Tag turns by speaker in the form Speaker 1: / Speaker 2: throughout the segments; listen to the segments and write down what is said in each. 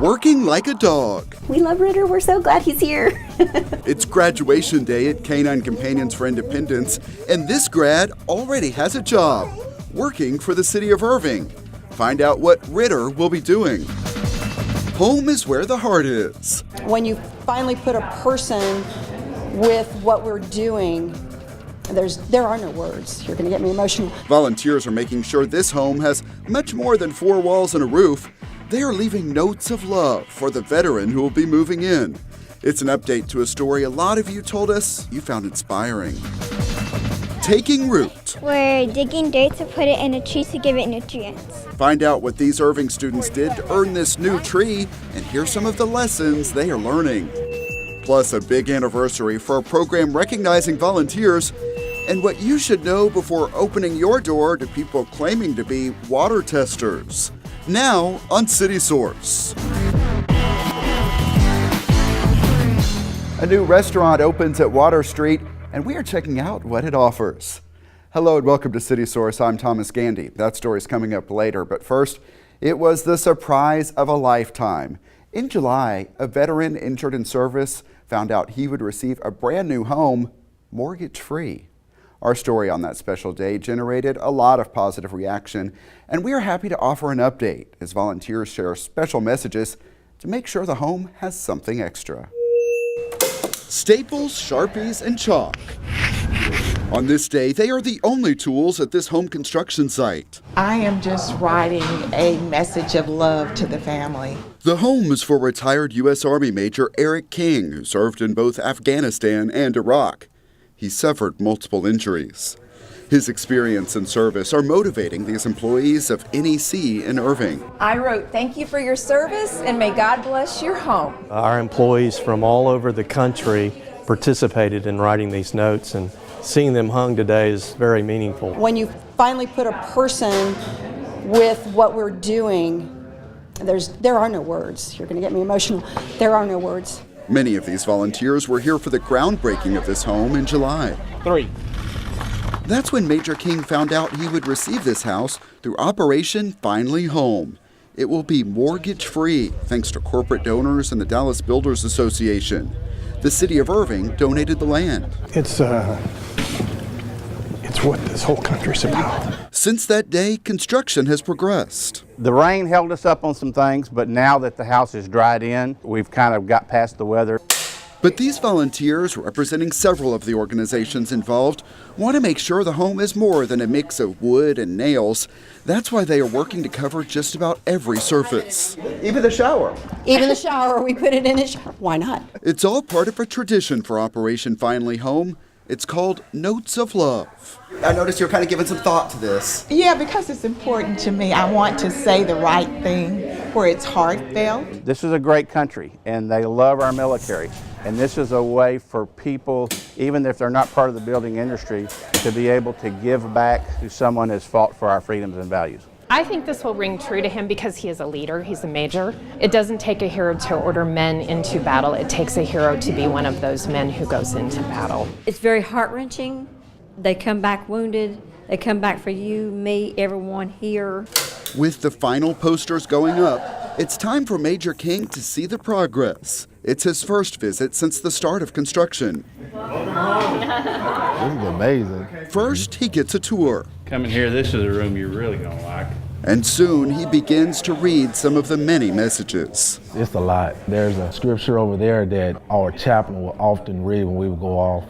Speaker 1: working like a dog.
Speaker 2: We love Ritter. We're so glad he's here.
Speaker 1: It's graduation day at Canine Companions for Independence, and this grad already has a job, working for the City of Irving. Find out what Ritter will be doing. Home is where the heart is.
Speaker 3: When you finally put a person with what we're doing, there are no words. You're going to get me emotional.
Speaker 1: Volunteers are making sure this home has much more than 4 walls and a roof. They are leaving notes of love for the veteran who will be moving in. It's an update to a story a lot of you told us you found inspiring. Taking root.
Speaker 4: We're digging dirt to put it in a tree to give it nutrients.
Speaker 1: Find out what these Irving students did to earn this new tree and hear some of the lessons they are learning. Plus a big anniversary for a program recognizing volunteers and what you should know before opening your door to people claiming to be water testers. Now on City Source. A new restaurant opens at Water Street, and we are checking out what it offers. Hello and welcome to City Source. I'm Thomas Gandy. That story's coming up later, but first, it was the surprise of a lifetime. In July, a veteran injured in service found out he would receive a brand new home, mortgage-free. Our story on that special day generated a lot of positive reaction, and we are happy to offer an update as volunteers share special messages to make sure the home has something extra. Staples, Sharpies, and chalk. On this day, they are the only tools at this home construction site.
Speaker 5: I am just writing a message of love to the family.
Speaker 1: The home is for retired U.S. Army Major Eric King, who served in both Afghanistan and Iraq. He suffered multiple injuries. His experience and service are motivating these employees of NEC in Irving.
Speaker 6: I wrote, "Thank you for your service and may God bless your home."
Speaker 7: Our employees from all over the country participated in writing these notes, and seeing them hung today is very meaningful.
Speaker 3: When you finally put a person with what we're doing, there are no words. You're going to get me emotional. There are no words.
Speaker 1: Many of these volunteers were here for the groundbreaking of this home in July.
Speaker 7: 3.
Speaker 1: That's when Major King found out he would receive this house through Operation Finally Home. It will be mortgage-free thanks to corporate donors and the Dallas Builders Association. The City of Irving donated the land.
Speaker 8: It's what this whole country's about.
Speaker 1: Since that day, construction has progressed.
Speaker 9: The rain held us up on some things, but now that the house is dried in, we've kind of got past the weather.
Speaker 1: But these volunteers, representing several of the organizations involved, want to make sure the home is more than a mix of wood and nails. That's why they are working to cover just about every surface. Even the shower.
Speaker 3: Even the shower, we put it in a shower. Why not?
Speaker 1: It's all part of a tradition for Operation Finally Home. It's called Notes of Love. I noticed you're kind of giving some thought to this.
Speaker 5: Yeah, because it's important to me. I want to say the right thing where it's heartfelt.
Speaker 9: This is a great country, and they love our military. And this is a way for people, even if they're not part of the building industry, to be able to give back to someone who's fought for our freedoms and values.
Speaker 10: I think this will ring true to him because he is a leader, he's a major. It doesn't take a hero to order men into battle. It takes a hero to be one of those men who goes into battle.
Speaker 2: It's very heart-wrenching. They come back wounded. They come back for you, me, everyone here.
Speaker 1: With the final posters going up, it's time for Major King to see the progress. It's his first visit since the start of construction.
Speaker 11: This is amazing.
Speaker 1: First, he gets a tour.
Speaker 12: Come in here, this is a room you're really going to like.
Speaker 1: And soon he begins to read some of the many messages.
Speaker 11: It's a lot. There's a scripture over there that our chaplain will often read when we would go off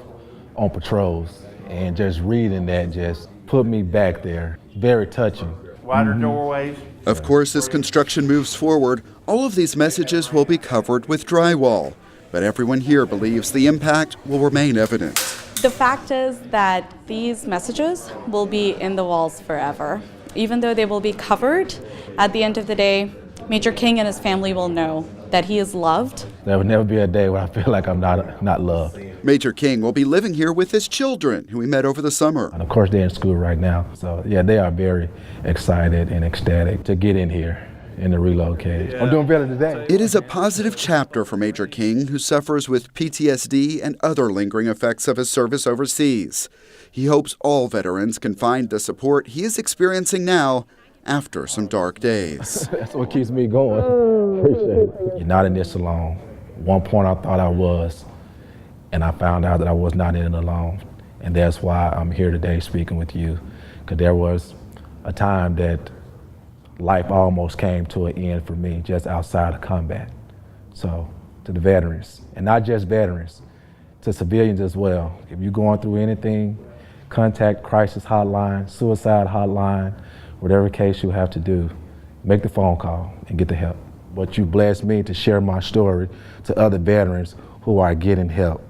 Speaker 11: on patrols. And just reading that just put me back there. Very touching.
Speaker 9: Wider doorways.
Speaker 1: Of course, as construction moves forward, all of these messages will be covered with drywall. But everyone here believes the impact will remain evident.
Speaker 13: The fact is that these messages will be in the walls forever. Even though they will be covered, at the end of the day, Major King and his family will know that he is loved.
Speaker 11: There will never be a day where I feel like I'm not loved.
Speaker 1: Major King will be living here with his children, who he met over the summer.
Speaker 11: And of course, they're in school right now. So yeah, they are very excited and ecstatic to get in here and to relocate. Yeah. I'm doing better today.
Speaker 1: It is a positive chapter for Major King, who suffers with PTSD and other lingering effects of his service overseas. He hopes all veterans can find the support he is experiencing now after some dark days.
Speaker 11: That's what keeps me going. Appreciate it. You're not in this alone. One point I thought I was, and I found out that I was not in it alone. And that's why I'm here today speaking with you, because there was a time that life almost came to an end for me just outside of combat. So to the veterans, and not just veterans, to civilians as well. If you're going through anything, contact crisis hotline, suicide hotline, whatever case you have to do, make the phone call and get the help. But you blessed me to share my story to other veterans who are getting help.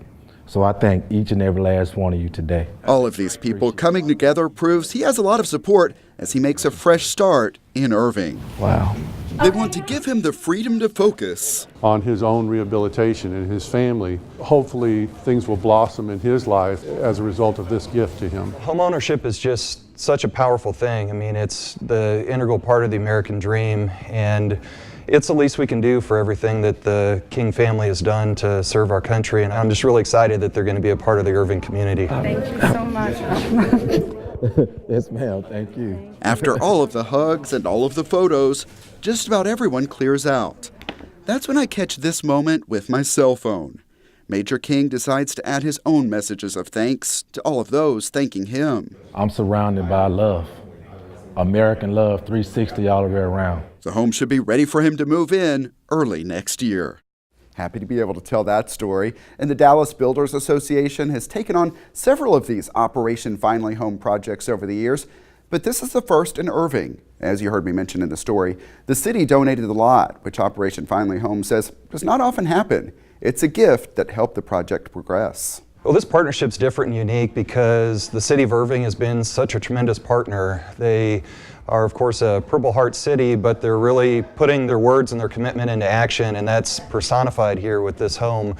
Speaker 11: So I thank each and every last one of you today.
Speaker 1: All of these people coming together proves he has a lot of support as he makes a fresh start in Irving.
Speaker 11: Wow.
Speaker 1: They want to give him the freedom to focus
Speaker 14: on his own rehabilitation and his family. Hopefully things will blossom in his life as a result of this gift to him.
Speaker 15: Homeownership is just such a powerful thing. I mean, it's the integral part of the American dream, and it's the least we can do for everything that the King family has done to serve our country, and I'm just really excited that they're going to be a part of the Irving community.
Speaker 4: Thank you so much.
Speaker 11: Yes, ma'am. Thank you.
Speaker 1: After all of the hugs and all of the photos, just about everyone clears out. That's when I catch this moment with my cell phone. Major King decides to add his own messages of thanks to all of those thanking him.
Speaker 11: I'm surrounded by love. American love 360 all the way around.
Speaker 1: The home should be ready for him to move in early next year. Happy to be able to tell that story. And the Dallas Builders Association has taken on several of these Operation Finally Home projects over the years, but this is the first in Irving. As you heard me mention in the story, the city donated the lot, which Operation Finally Home says does not often happen. It's a gift that helped the project progress.
Speaker 15: Well, this partnership's different and unique because the City of Irving has been such a tremendous partner. They are, of course, a Purple Heart city, but they're really putting their words and their commitment into action, and that's personified here with this home.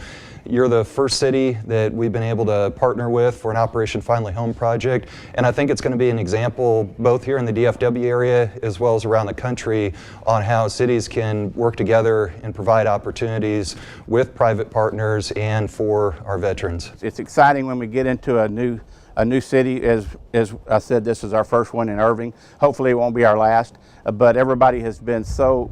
Speaker 15: You're the first city that we've been able to partner with for an Operation Finally Home project, and I think it's going to be an example both here in the DFW area as well as around the country on how cities can work together and provide opportunities with private partners and for our veterans.
Speaker 9: It's exciting when we get into a new city. As I said, this is our first one in Irving. Hopefully it won't be our last, but everybody has been so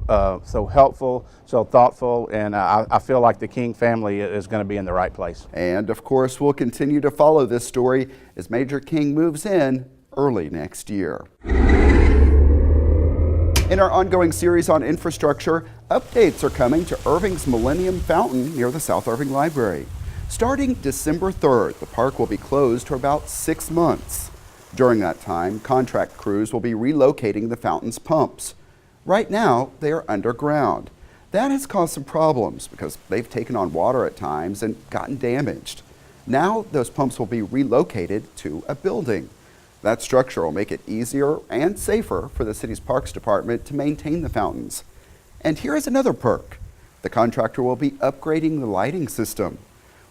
Speaker 9: helpful, so thoughtful, and I feel like the King family is going to be in the right place.
Speaker 1: And of course, we'll continue to follow this story as Major King moves in early next year. In our ongoing series on infrastructure, updates are coming to Irving's Millennium Fountain near the South Irving Library. Starting December 3rd, the park will be closed for about 6 months. During that time, contract crews will be relocating the fountain's pumps. Right now, they are underground. That has caused some problems because they've taken on water at times and gotten damaged. Now, those pumps will be relocated to a building. That structure will make it easier and safer for the city's Parks Department to maintain the fountains. And here is another perk. The contractor will be upgrading the lighting system.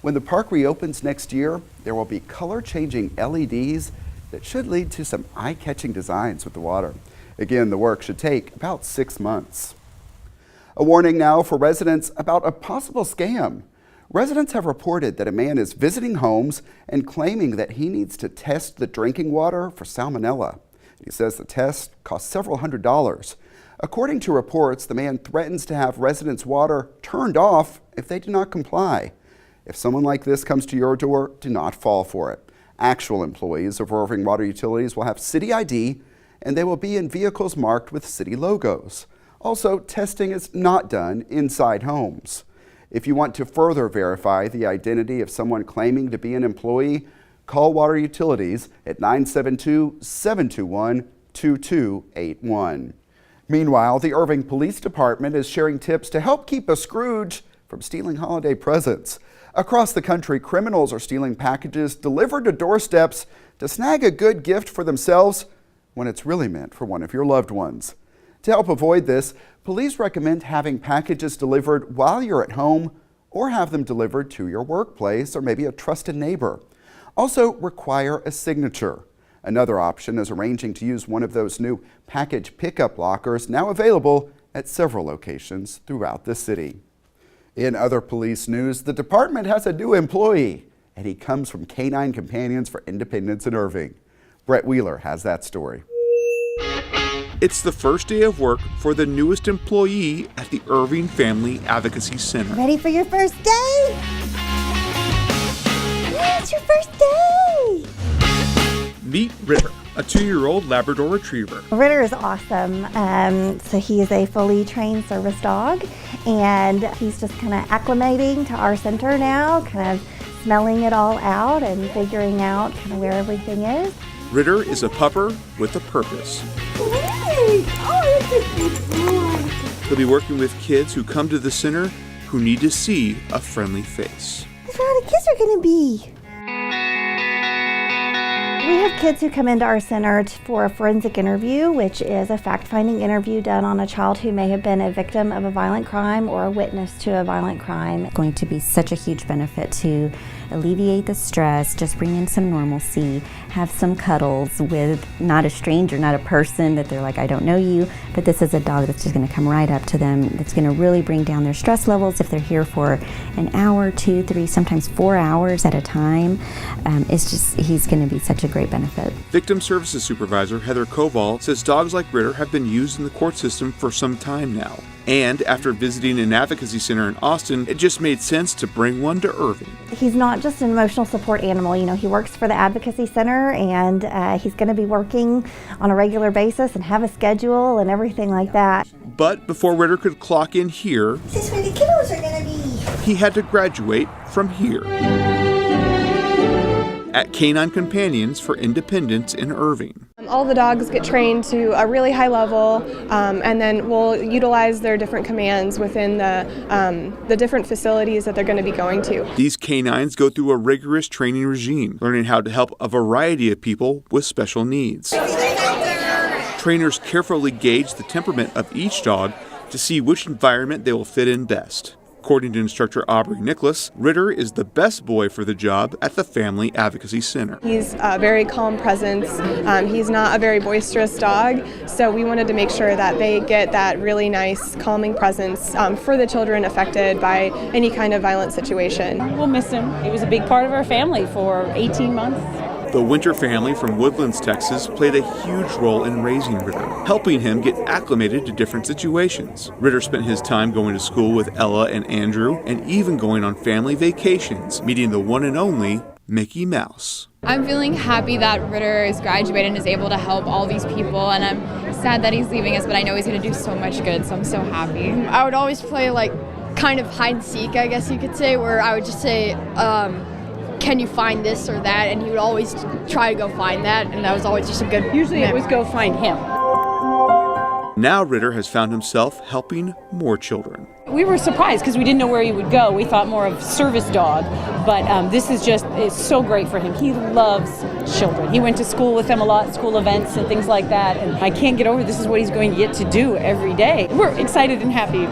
Speaker 1: When the park reopens next year, there will be color-changing LEDs that should lead to some eye-catching designs with the water. Again, the work should take about 6 months. A warning now for residents about a possible scam. Residents have reported that a man is visiting homes and claiming that he needs to test the drinking water for salmonella. He says the test costs several $100s. According to reports, the man threatens to have residents' water turned off if they do not comply. If someone like this comes to your door, do not fall for it. Actual employees of Irving Water Utilities will have city ID, and they will be in vehicles marked with city logos. Also, testing is not done inside homes. If you want to further verify the identity of someone claiming to be an employee, call Water Utilities at 972-721-2281. Meanwhile, the Irving Police Department is sharing tips to help keep a Scrooge from stealing holiday presents. Across the country, criminals are stealing packages delivered to doorsteps to snag a good gift for themselves when it's really meant for one of your loved ones. To help avoid this, police recommend having packages delivered while you're at home or have them delivered to your workplace or maybe a trusted neighbor. Also, require a signature. Another option is arranging to use one of those new package pickup lockers now available at several locations throughout the city. In other police news, the department has a new employee, and he comes from Canine Companions for Independence in Irving. Brett Wheeler has that story.
Speaker 16: It's the first day of work for the newest employee at the Irving Family Advocacy Center.
Speaker 17: Ready for your first day? It's your first day!
Speaker 16: Meet Ritter, a 2-year-old Labrador Retriever.
Speaker 17: Ritter is awesome. So he is a fully trained service dog, and he's just kind of acclimating to our center now, kind of smelling it all out and figuring out kind of where everything is.
Speaker 16: Ritter is a pupper with a purpose. He'll be working with kids who come to the center who need to see a friendly face.
Speaker 17: That's where all the kids are going to be. We have kids who come into our center for a forensic interview, which is a fact-finding interview done on a child who may have been a victim of a violent crime or a witness to a violent crime.
Speaker 18: It's going to be such a huge benefit to alleviate the stress, just bring in some normalcy, have some cuddles with not a stranger, not a person that they're like, I don't know you, but this is a dog that's just going to come right up to them, that's going to really bring down their stress levels if they're here for an hour, 2, 3, sometimes 4 hours at a time. He's going to be such a great benefit.
Speaker 16: Victim Services Supervisor Heather Koval says dogs like Ritter have been used in the court system for some time now. And after visiting an advocacy center in Austin, it just made sense to bring one to Irving.
Speaker 17: He's not just an emotional support animal. You know, he works for the advocacy center, and he's going to be working on a regular basis and have a schedule and everything like that.
Speaker 16: But before Ritter could clock in here,
Speaker 17: This is where the kiddos are going to be.
Speaker 16: he had to graduate from here. At Canine Companions for Independence in Irving.
Speaker 19: All the dogs get trained to a really high level, and then we'll utilize their different commands within the different facilities that they're going to be going to.
Speaker 16: These canines go through a rigorous training regime, learning how to help a variety of people with special needs. Trainers carefully gauge the temperament of each dog to see which environment they will fit in best. According to instructor Aubrey Nicholas, Ritter is the best boy for the job at the Family Advocacy Center.
Speaker 19: He's a very calm presence. He's not a very boisterous dog, so we wanted to make sure that they get that really nice, calming presence for the children affected by any kind of violent situation.
Speaker 20: We'll miss him. He was a big part of our family for 18 months.
Speaker 16: The Winter family from Woodlands, Texas, played a huge role in raising Ritter, helping him get acclimated to different situations. Ritter spent his time going to school with Ella and Andrew, and even going on family vacations, meeting the one and only Mickey Mouse.
Speaker 21: I'm feeling happy that Ritter is graduated and is able to help all these people, and I'm sad that he's leaving us, but I know he's going to do so much good, so I'm so happy.
Speaker 22: I would always play like kind of hide and seek, I guess you could say, where I would just say, can you find this or that? And he would always try to go find that, and that was always just a good
Speaker 20: Usually it was go find him.
Speaker 16: Now Ritter has found himself helping more children.
Speaker 20: We were surprised because we didn't know where he would go. We thought more of service dog, but this is so great for him. He loves children. He went to school with them a lot, school events and things like that, and I can't get over this is what he's going to get to do every day. We're excited and happy.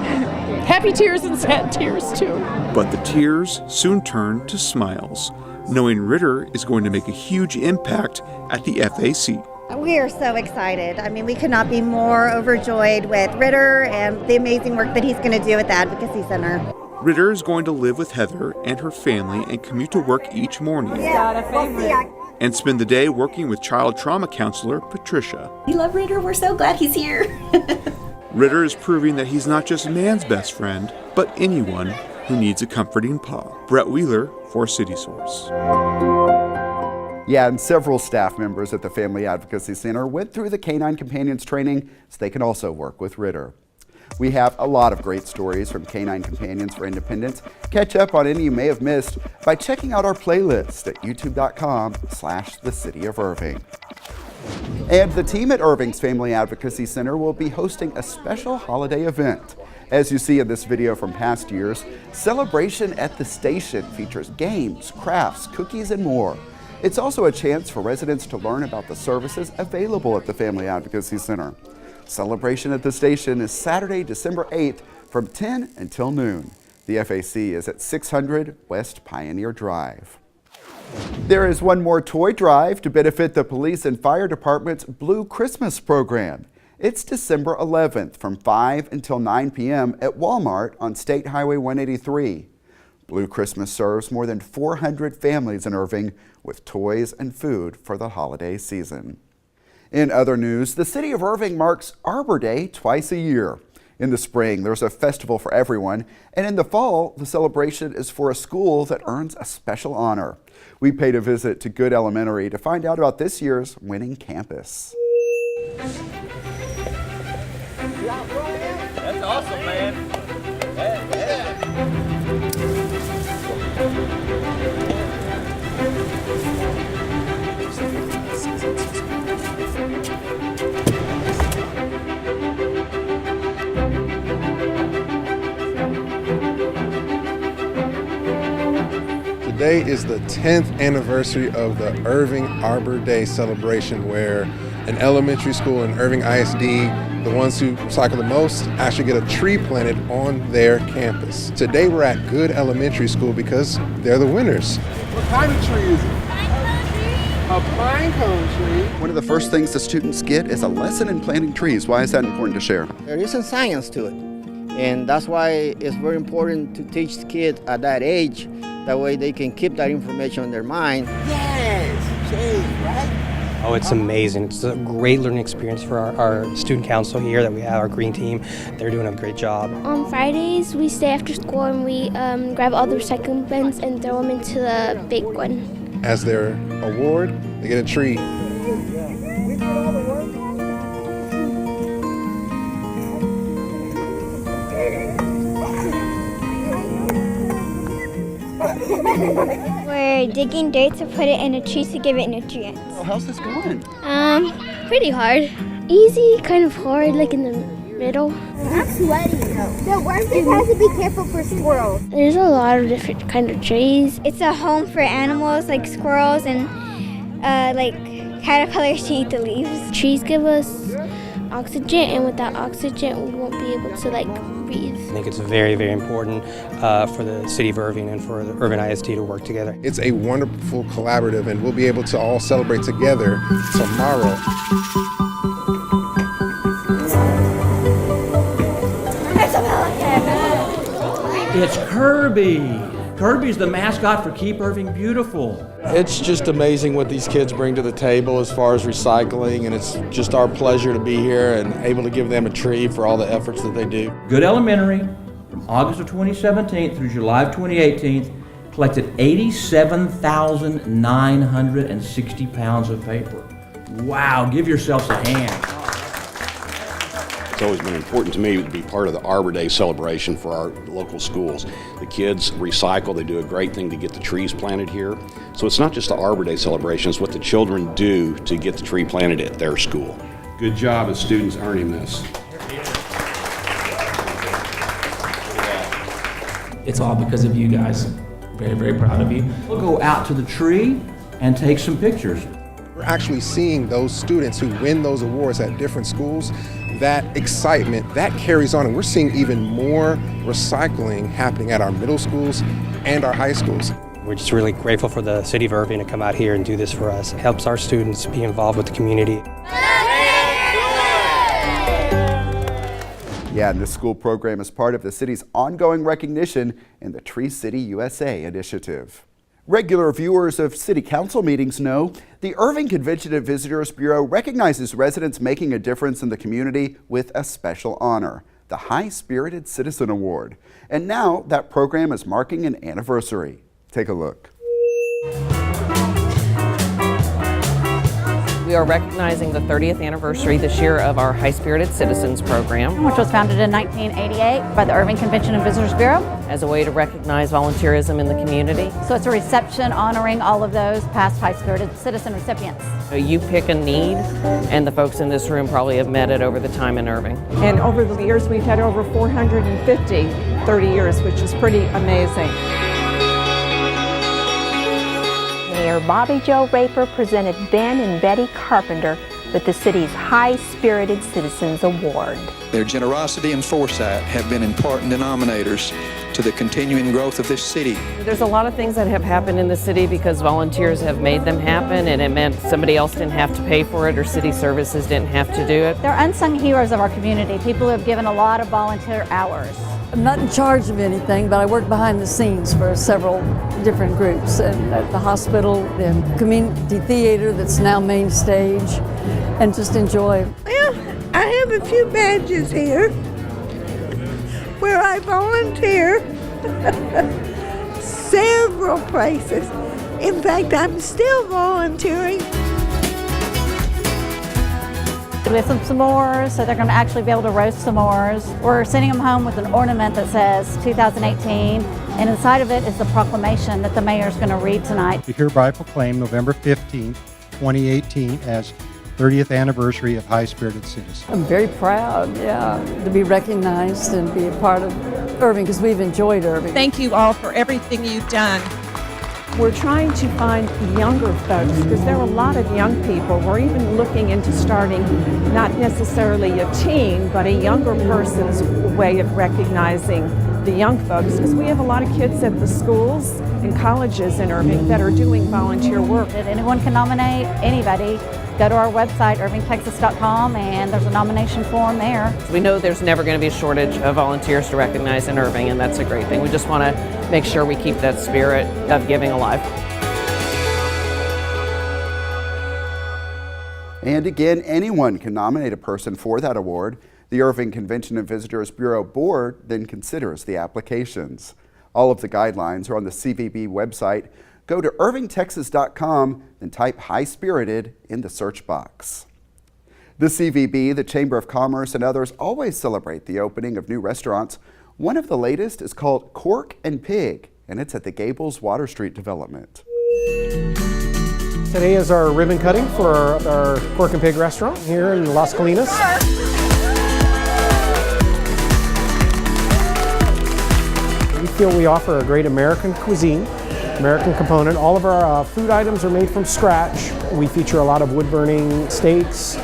Speaker 20: Happy tears and sad tears too.
Speaker 16: But the tears soon turn to smiles, knowing Ritter is going to make a huge impact at the FAC.
Speaker 17: We are so excited. I mean, we could not be more overjoyed with Ritter and the amazing work that he's going to do at the Advocacy Center.
Speaker 16: Ritter is going to live with Heather and her family and commute to work each morning. And spend the day working with child trauma counselor Patricia.
Speaker 23: We love Ritter. We're so glad he's here.
Speaker 16: Ritter is proving that he's not just man's best friend, but anyone who needs a comforting paw. Brett Wheeler for City Source.
Speaker 1: Yeah, and several staff members at the Family Advocacy Center went through the Canine Companions training so they can also work with Ritter. We have a lot of great stories from Canine Companions for Independence. Catch up on any you may have missed by checking out our playlist at youtube.com/The City of Irving. And the team at Irving's Family Advocacy Center will be hosting a special holiday event. As you see in this video from past years, Celebration at the Station features games, crafts, cookies, and more. It's also a chance for residents to learn about the services available at the Family Advocacy Center. Celebration at the Station is Saturday, December 8th from 10 until noon. The FAC is at 600 West Pioneer Drive. There is one more toy drive to benefit the police and fire department's Blue Christmas program. It's December 11th from 5 until 9 p.m. at Walmart on State Highway 183. Blue Christmas serves more than 400 families in Irving with toys and food for the holiday season. In other news, the City of Irving marks Arbor Day twice a year. In the spring, there's a festival for everyone, and in the fall, the celebration is for a school that earns a special honor. We paid a visit to Good Elementary to find out about this year's winning campus.
Speaker 6: That's awesome, man.
Speaker 7: Today is the 10th anniversary of the Irving Arbor Day celebration, where an elementary school in Irving ISD, the ones who recycle the most, actually get a tree planted on their campus. Today we're at Good Elementary School because they're the winners.
Speaker 6: What kind of tree is it? A pine cone tree.
Speaker 1: One of the first things the students get is a lesson in planting trees. Why is that important to share?
Speaker 8: There isn't science to it, and that's why it's very important to teach the kids at that age. That way they can keep that information in their mind.
Speaker 6: Yes, Jay, right?
Speaker 24: Oh, it's amazing. It's a great learning experience for our student council here that we have, our green team. They're doing a great job.
Speaker 4: On Fridays, we stay after school and we grab all the recycling bins and throw them into the big one.
Speaker 7: As their award, they get a tree.
Speaker 4: We're digging dirt to put it in a tree to give it nutrients.
Speaker 1: Oh, how's this going?
Speaker 4: Pretty hard. Easy, kind of hard, like in the middle.
Speaker 25: I'm sweating. The worm just has to be careful for squirrels.
Speaker 4: There's a lot of different kind of trees. It's a home for animals like squirrels and like caterpillars to eat the leaves. Trees give us oxygen, and without oxygen, we won't be able to breathe.
Speaker 24: I think it's very, very important for the City of Irving and for the Irving ISD to work together.
Speaker 7: It's a wonderful collaborative, and we'll be able to all celebrate together tomorrow.
Speaker 26: It's Kirby. Kirby's the mascot for Keep Irving Beautiful.
Speaker 27: It's just amazing what these kids bring to the table as far as recycling, and it's just our pleasure to be here and able to give them a tree for all the efforts that they do.
Speaker 26: Good Elementary, from August of 2017 through July of 2018, collected 87,960 pounds of paper. Wow, give yourselves a hand.
Speaker 28: It's always been important to me to be part of the Arbor Day celebration for our local schools. The kids recycle, they do a great thing to get the trees planted here. So it's not just the Arbor Day celebration, it's what the children do to get the tree planted at their school.
Speaker 12: Good job as students earning this.
Speaker 26: It's all because of you guys. Very, very proud of you. We'll go out to the tree and take some pictures.
Speaker 7: We're actually seeing those students who win those awards at different schools. That excitement, that carries on, and we're seeing even more recycling happening at our middle schools and our high schools.
Speaker 24: We're just really grateful for the City of Irving to come out here and do this for us. It helps our students be involved with the community.
Speaker 1: Yeah, and this school program is part of the city's ongoing recognition in the Tree City USA initiative. Regular viewers of city council meetings know the Irving Convention and Visitors Bureau recognizes residents making a difference in the community with a special honor, the Highspirited Citizen Award. And now that program is marking an anniversary. Take a look.
Speaker 29: We are recognizing the 30th anniversary this year of our Highspirited Citizens program,
Speaker 30: which was founded in 1988 by the Irving Convention and Visitors Bureau,
Speaker 29: as a way to recognize volunteerism in the community.
Speaker 30: So it's a reception honoring all of those past Highspirited citizen recipients.
Speaker 29: So you pick a need, and the folks in this room probably have met it over the time in Irving.
Speaker 31: And over the years, we've had over 450 30 years, which is pretty amazing.
Speaker 32: Mayor Bobby Joe Raper presented Ben and Betty Carpenter with the city's High-Spirited Citizens Award.
Speaker 2: Their generosity and foresight have been important denominators to the continuing growth of this city.
Speaker 29: There's a lot of things that have happened in the city because volunteers have made them happen, and it meant somebody else didn't have to pay for it or city services didn't have to do it.
Speaker 30: They're unsung heroes of our community, people who have given a lot of volunteer hours.
Speaker 3: I'm not in charge of anything, but I work behind the scenes for several different groups, and at the hospital and community theater that's now main stage, and just enjoy.
Speaker 25: Well, I have a few badges here where I volunteer several places. In fact, I'm still volunteering.
Speaker 30: We have some s'mores, so they're going to actually be able to roast s'mores. We're sending them home with an ornament that says 2018, and inside of it is the proclamation that the mayor is going to read tonight.
Speaker 5: We hereby proclaim November 15th, 2018 as 30th anniversary of Highspirited Citizens.
Speaker 3: I'm very proud, to be recognized and be a part of Irving, because we've enjoyed Irving.
Speaker 9: Thank you all for everything you've done.
Speaker 31: We're trying to find younger folks because there are a lot of young people. We're even looking into starting not necessarily a team, but a younger person's way of recognizing the young folks, because we have a lot of kids at the schools and colleges in Irving that are doing volunteer work.
Speaker 30: Anyone can nominate anybody. Go to our website, irvingtexas.com, and there's a nomination form there.
Speaker 29: We know there's never going to be a shortage of volunteers to recognize in Irving, and that's a great thing. We just want to make sure we keep that spirit of giving alive.
Speaker 1: And again, anyone can nominate a person for that award. The Irving Convention and Visitors Bureau Board then considers the applications. All of the guidelines are on the CVB website. Go to irvingtexas.com and type Highspirited in the search box. The CVB, the Chamber of Commerce, and others always celebrate the opening of new restaurants. One of the latest is called Cork and Pig, and it's at the Gables Water Street development.
Speaker 10: Today is our ribbon cutting for our Cork and Pig restaurant here in Las Colinas. We feel we offer a great American cuisine, American component. All of our food items are made from scratch. We feature a lot of wood-burning steaks,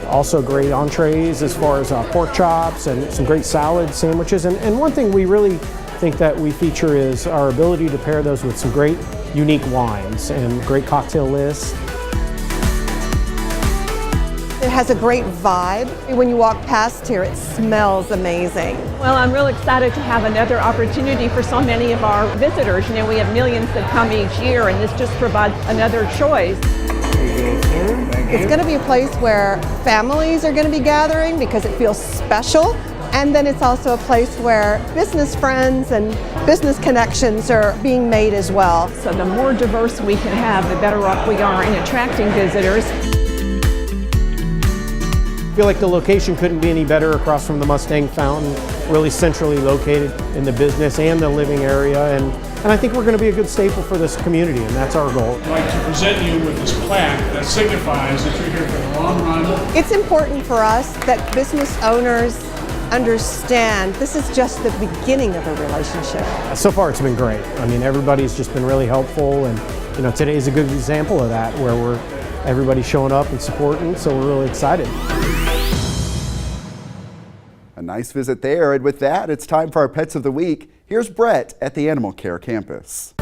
Speaker 10: also great entrees as far as pork chops and some great salad sandwiches. And one thing we really think that we feature is our ability to pair those with some great unique wines and great cocktail lists.
Speaker 11: It has a great vibe. When you walk past here, it smells amazing.
Speaker 31: Well, I'm real excited to have another opportunity for so many of our visitors. You know, we have millions that come each year, and this just provides another choice.
Speaker 11: It's going to be a place where families are going to be gathering because it feels special. And then it's also a place where business friends and business connections are being made as well.
Speaker 31: So the more diverse we can have, the better off we are in attracting visitors.
Speaker 10: I feel like the location couldn't be any better across from the Mustang Fountain, really centrally located in the business and the living area. And I think we're going to be a good staple for this community, and that's our goal.
Speaker 13: I'd like to present you with this plaque that signifies that you're here for the long run.
Speaker 11: It's important for us that business owners understand this is just the beginning of a relationship.
Speaker 10: So far it's been great. I mean, everybody's just been really helpful, and you know, today is a good example of that, where everybody's showing up and supporting, so we're really excited.
Speaker 1: A nice visit there, and with that, it's time for our Pets of the Week. Here's Brett at the Animal Care Campus.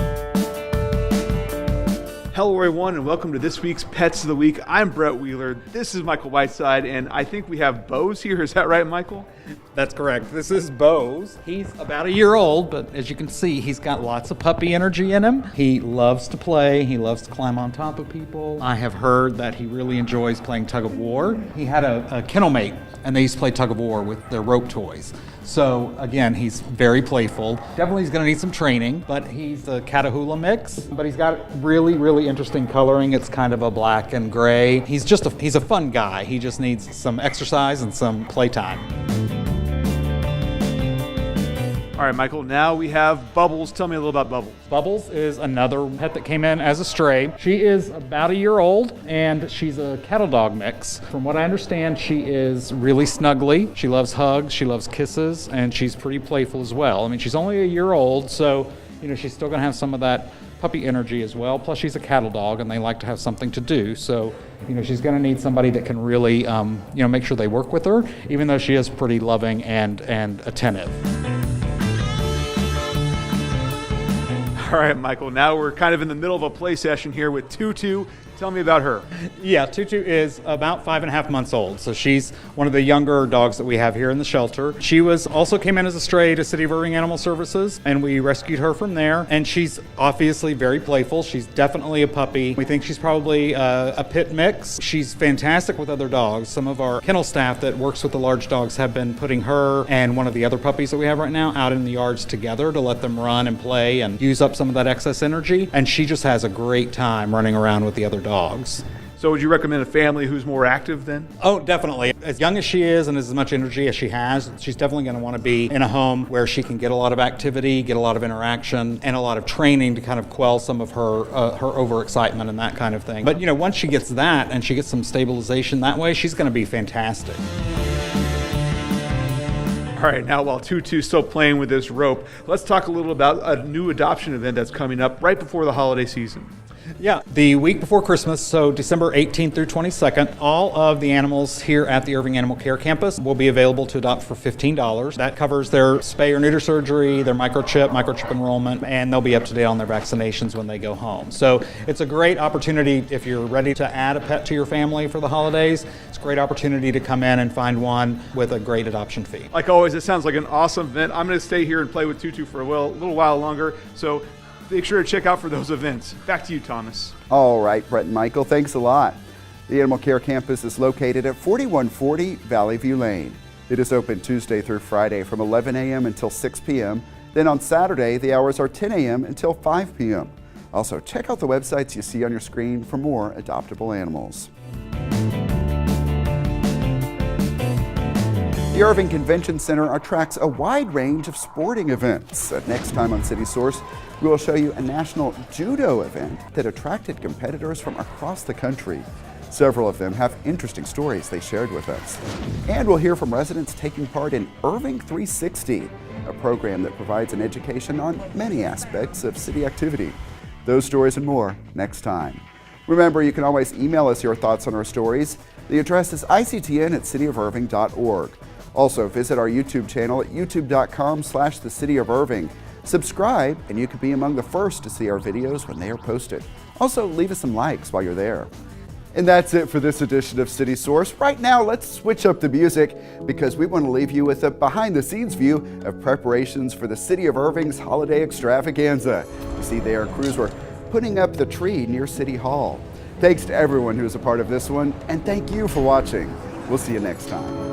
Speaker 16: Hello everyone, and welcome to this week's Pets of the Week. I'm Brett Wheeler, this is Michael Whiteside, and I think we have Bose here. Is that right, Michael?
Speaker 14: That's correct. This is Bose. He's about a year old, but as you can see, he's got lots of puppy energy in him. He loves to play. He loves to climb on top of people. I have heard that he really enjoys playing tug of war. He had a kennel mate, and they used to play tug of war with their rope toys. So again, he's very playful. Definitely he's going to need some training, but he's a Catahoula mix. But he's got really, really interesting coloring. It's kind of a black and gray. He's a fun guy. He just needs some exercise and some playtime.
Speaker 16: All right, Michael, now we have Bubbles. Tell me a little about Bubbles.
Speaker 14: Bubbles is another pet that came in as a stray. She is about a year old, and she's a cattle dog mix. From what I understand, she is really snuggly. She loves hugs, she loves kisses, and she's pretty playful as well. I mean, she's only a year old, so you know she's still going to have some of that puppy energy as well. Plus she's a cattle dog and they like to have something to do. So, she's going to need somebody that can really, make sure they work with her, even though she is pretty loving and attentive.
Speaker 16: All right, Michael, now we're kind of in the middle of a play session here with Tutu. Tell me about her.
Speaker 14: Yeah, Tutu is about 5.5 months old, so she's one of the younger dogs that we have here in the shelter. She also came in as a stray to City of Irving Animal Services, and we rescued her from there, and she's obviously very playful. She's definitely a puppy. We think she's probably a pit mix. She's fantastic with other dogs. Some of our kennel staff that works with the large dogs have been putting her and one of the other puppies that we have right now out in the yards together to let them run and play and use up some of that excess energy, and she just has a great time running around with the other dogs.
Speaker 16: So would you recommend a family who's more active then?
Speaker 14: Oh, definitely. As young as she is and as much energy as she has, she's definitely going to want to be in a home where she can get a lot of activity, get a lot of interaction, and a lot of training to kind of quell some of her overexcitement and that kind of thing. But, once she gets that and she gets some stabilization that way, she's going to be fantastic.
Speaker 16: All right, now while Tutu's still playing with this rope, let's talk a little about a new adoption event that's coming up right before the holiday season.
Speaker 14: Yeah, the week before Christmas, so December 18th through 22nd, all of the animals here at the Irving Animal Care Campus will be available to adopt for $15. That covers their spay or neuter surgery, their microchip enrollment, and they'll be up to date on their vaccinations when they go home. So it's a great opportunity if you're ready to add a pet to your family for the holidays. It's a great opportunity to come in and find one with a great adoption fee.
Speaker 16: Like always, it sounds like an awesome event. I'm going to stay here and play with Tutu for a little while longer. So make sure to check out for those events. Back to you, Thomas.
Speaker 1: All right, Brett and Michael, thanks a lot. The Animal Care Campus is located at 4140 Valley View Lane. It is open Tuesday through Friday from 11 a.m. until 6 p.m. Then on Saturday, the hours are 10 a.m. until 5 p.m. Also, check out the websites you see on your screen for more adoptable animals. The Irving Convention Center attracts a wide range of sporting events. Next time on City Source, we will show you a national judo event that attracted competitors from across the country. Several of them have interesting stories they shared with us. And we'll hear from residents taking part in Irving 360, a program that provides an education on many aspects of city activity. Those stories and more next time. Remember, you can always email us your thoughts on our stories. The address is ictn@cityofirving.org. Also, visit our YouTube channel at youtube.com/thecityofirving. Subscribe, and you could be among the first to see our videos when they are posted. Also, leave us some likes while you're there. And that's it for this edition of City Source. Right now, let's switch up the music because we want to leave you with a behind-the-scenes view of preparations for the City of Irving's holiday extravaganza. You see there, crews were putting up the tree near City Hall. Thanks to everyone who's a part of this one, and thank you for watching. We'll see you next time.